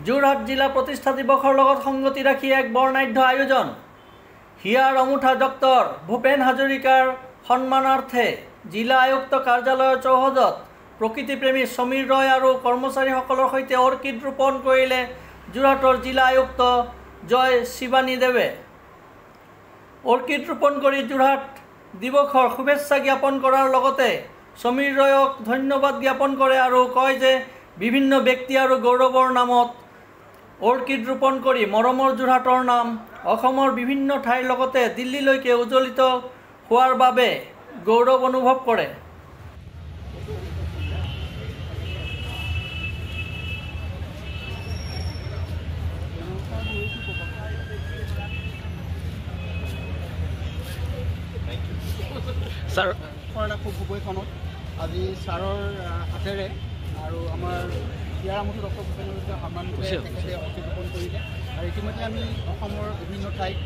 যোৰহাট জিলা প্ৰতিষ্ঠা দিৱসৰ লগত সংগতি ৰাখি এক বৰ্ণাঢ্য আয়োজন। হিয়াৰ অমুঠা ডক্টৰ ভূপেন হাজৰিকাৰ সন্মানাৰ্থে জিলা আয়ুক্ত কাৰ্যালয়ৰ চৌহদত প্ৰকৃতিপ্ৰেমী সমীৰ ৰয় আৰু কৰ্মচাৰীসকলৰ সৈতে অৰ্কিড ৰোপণ কৰিলে যোৰহাটৰ জিলা আয়ুক্ত জয় শিৱানীদেৱে। অৰ্কিড ৰোপণ কৰি যোৰহাট দিৱসৰ শুভেচ্ছা জ্ঞাপন কৰাৰ লগতে সমীৰ ৰয়ক ধন্যবাদ জ্ঞাপন কৰে আৰু কয় যে বিভিন্ন ব্যক্তি আৰু গৌৰৱৰ নামত অৰ্কিড ৰোপণ কৰি মৰমৰ যোৰহাটৰ নাম অসমৰ বিভিন্ন ঠাইৰ লগতে দিল্লীলৈকে উজ্জ্বলিত হোৱাৰ বাবে গৌৰৱ অনুভৱ কৰে। ছাৰ ভূপৈখনত আজি ছাৰৰ হাতেৰে আৰু আমাৰ ইয়াৰ আমুঠু ডক্টৰ ভূপেন হাজৰিকাৰ সন্মানতে তেখেতে অৰ্কিড ৰোপণ কৰিলে আৰু ইতিমধ্যে আমি অসমৰ বিভিন্ন ঠাইত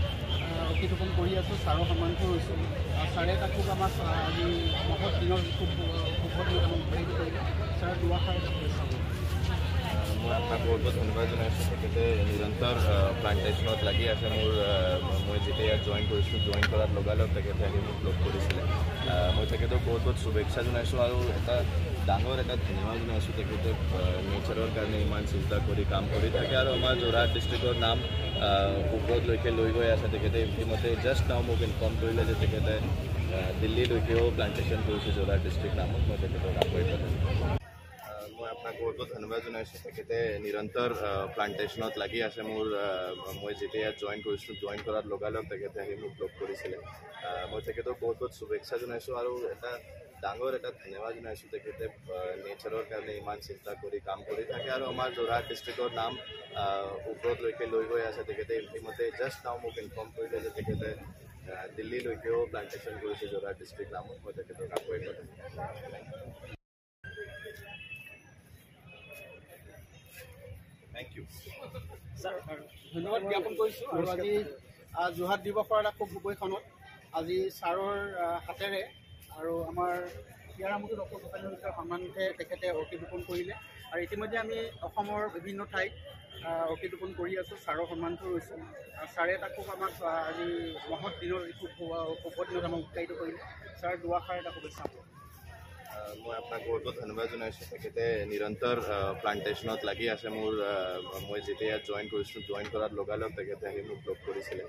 অৰ্কিড ৰোপণ কৰি আছোঁ। ছাৰৰ সন্মানটো হৈছোঁ আৰু ছাৰে তাকো আমাক আজি মহৎ দিনৰ খুব শুভ দিনত আমাক উৎসাহিত কৰিলে। ছাৰ দুআষাৰ মই আপোনাক বহুত বহুত ধন্যবাদ জনাইছোঁ। তেখেতে নিৰন্তৰ প্লাণ্টেশ্যনত লাগি আছে। মই যেতিয়া ইয়াত জইন কৰিছিলোঁ, জইন কৰাৰ লগালগ তেখেতে আহি মোক লগ কৰিছিলে। মই তেখেতক বহুত বহুত শুভেচ্ছা জনাইছোঁ আৰু এটা ডাঙৰ এটা ধন্যবাদ জনাইছোঁ। তেখেতে নেচাৰৰ কাৰণে ইমান চিন্তা কৰি কাম কৰি থাকে আৰু আমাৰ যোৰহাট ডিষ্ট্ৰিক্টৰ নাম ওপৰলৈকে লৈ গৈ আছে। তেখেতে ইতিমধ্যে জাষ্ট নাও মোক ইনফৰ্ম কৰিলে যে তেখেতে দিল্লীলৈকেও প্লাণ্টেশ্যন কৰিছে যোৰহাট ডিষ্ট্ৰিক্ট নামত। মই তেখেতক আগবাঢ়ি মই আপোনাক বহুত বহুত ধন্যবাদ জনাইছোঁ। তেখেতে নিৰন্তৰ প্লাণ্টেশ্যনত লাগি আছে। মই যেতিয়া ইয়াত জইন কৰিছিলোঁ, জইন কৰাৰ লগালগ তেখেতে আহি মোক লগ কৰিছিলে। মই তেখেতক বহুত বহুত শুভেচ্ছা জনাইছোঁ আৰু এটা ডাঙৰ এটা ধন্যবাদ জনাইছোঁ। তেখেতে নেচাৰৰ কাৰণে ইমান চিন্তা কৰি কাম কৰি থাকে আৰু আমাৰ যোৰহাট ডিষ্ট্ৰিক্টৰ নাম ওপৰলৈকে লৈ গৈ আছে। তেখেতে ইতিমধ্যে জাষ্ট নাও মোক ইনফৰ্ম কৰিলে যে তেখেতে দিল্লীলৈকেও প্লাণ্টেশ্যন কৰিছে যোৰহাট ডিষ্ট্ৰিক্ট নামত। মই তেখেতক আগবাঢ়ি থেংক ইউ। ছাৰ ধন্যবাদ জ্ঞাপন কৰিছোঁ আৰু আজি যোৰহাট দিৱসৰ এটা খুব ভূপৈখনত আজি ছাৰৰ হাতেৰে আৰু আমাৰ ইয়াৰ আমুঠু ডক্টৰ ভূপেন হাজৰিকাৰ সন্মানতে তেখেতে অৰ্কিড ৰোপণ কৰিলে আৰু ইতিমধ্যে আমি অসমৰ বিভিন্ন ঠাইত অৰ্কিড ৰোপণ কৰি আছোঁ। ছাৰৰ সন্মানটো হৈছোঁ আৰু ছাৰে তাকো আমাক আজি মহৎ দিনৰ খুব শুভ দিনত আমাক উৎসাহিত কৰিলে। ছাৰ দুআষাৰ এটা শুভেচ্ছা। মই আপোনাক বহুত বহুত ধন্যবাদ জনাইছোঁ। তেখেতে নিৰন্তৰ প্লাণ্টেশ্যনত লাগি আছে। মই যেতিয়া ইয়াত জইন কৰিছিলোঁ, জইন কৰাৰ লগালগ তেখেতে আহি মোক লগ কৰিছিলে।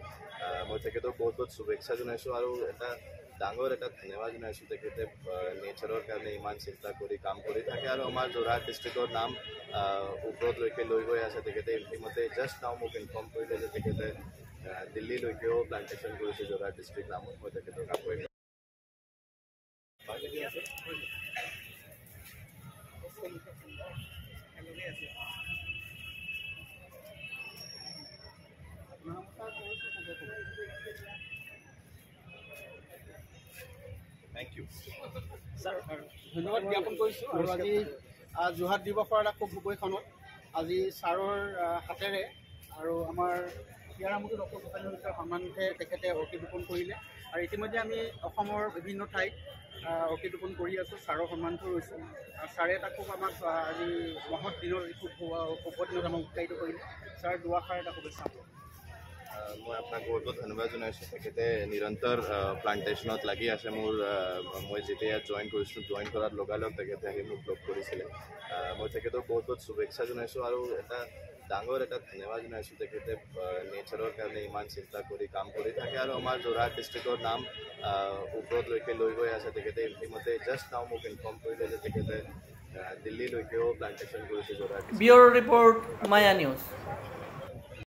মই তেখেতক বহুত বহুত শুভেচ্ছা জনাইছোঁ আৰু এটা ডাঙৰ এটা ধন্যবাদ জনাইছোঁ। তেখেতে নেচাৰৰ কাৰণে ইমান চিন্তা কৰি কাম কৰি থাকে আৰু আমাৰ যোৰহাট ডিষ্ট্ৰিক্টৰ নাম ওপৰলৈকে লৈ গৈ আছে। তেখেতে ইতিমধ্যে জাষ্ট নাও মোক ইনফৰ্ম কৰিলে যে তেখেতে দিল্লীলৈকেও প্লাণ্টেশ্যন কৰিছে যোৰহাট ডিষ্ট্ৰিক্ট নামত। মই তেখেতক আগবাঢ়ি থেংক ইউ। ছাৰ ধন্যবাদ জ্ঞাপন কৰিছোঁ আৰু আজি যোৰহাট দিৱসৰ এটা খুব ভূপৈখনত আজি ছাৰৰ হাতেৰে আৰু আমাৰ ইয়াৰ আমুঠু ডক্টৰ ভূপেন হাজৰিকাৰ সন্মানতে তেখেতে অৰ্কিড ৰোপণ কৰিলে আৰু ইতিমধ্যে আমি অসমৰ বিভিন্ন ঠাইত অৰ্কিড ৰোপণ কৰি আছোঁ। ছাৰৰ সন্মানটো হৈছোঁ আৰু ছাৰে তাকো আমাক আজি মহৎ দিনৰ খুব শুভ দিনত আমাক উৎসাহিত কৰিলে। ছাৰ দুআষাৰ এটা শুভেচ্ছা। মই আপোনাক বহুত বহুত ধন্যবাদ জনাইছোঁ। তেখেতে নিৰন্তৰ প্লাণ্টেশ্যনত লাগি আছে। মই যেতিয়া ইয়াত জইন কৰিছিলোঁ, জইন কৰাৰ লগালগ তেখেতে আহি মোক লগ কৰিছিলে। মই তেখেতক বহুত বহুত শুভেচ্ছা জনাইছোঁ আৰু এটা ডাঙৰ এটা ধন্যবাদ জনাইছোঁ। তেখেতে নেচাৰৰ কাৰণে ইমান চিন্তা কৰি কাম কৰি থাকে আৰু আমাৰ যোৰহাট ডিষ্ট্ৰিক্টৰ নাম ওপৰলৈকে লৈ গৈ আছে। তেখেতে ইতিমধ্যে জাষ্ট নাও মোক ইনফৰ্ম কৰিলে যে তেখেতে দিল্লীলৈকেও প্লাণ্টেশ্যন কৰিছে যোৰহাট। ব্যুৰ ৰিপৰ্ট মায়া নিউজ।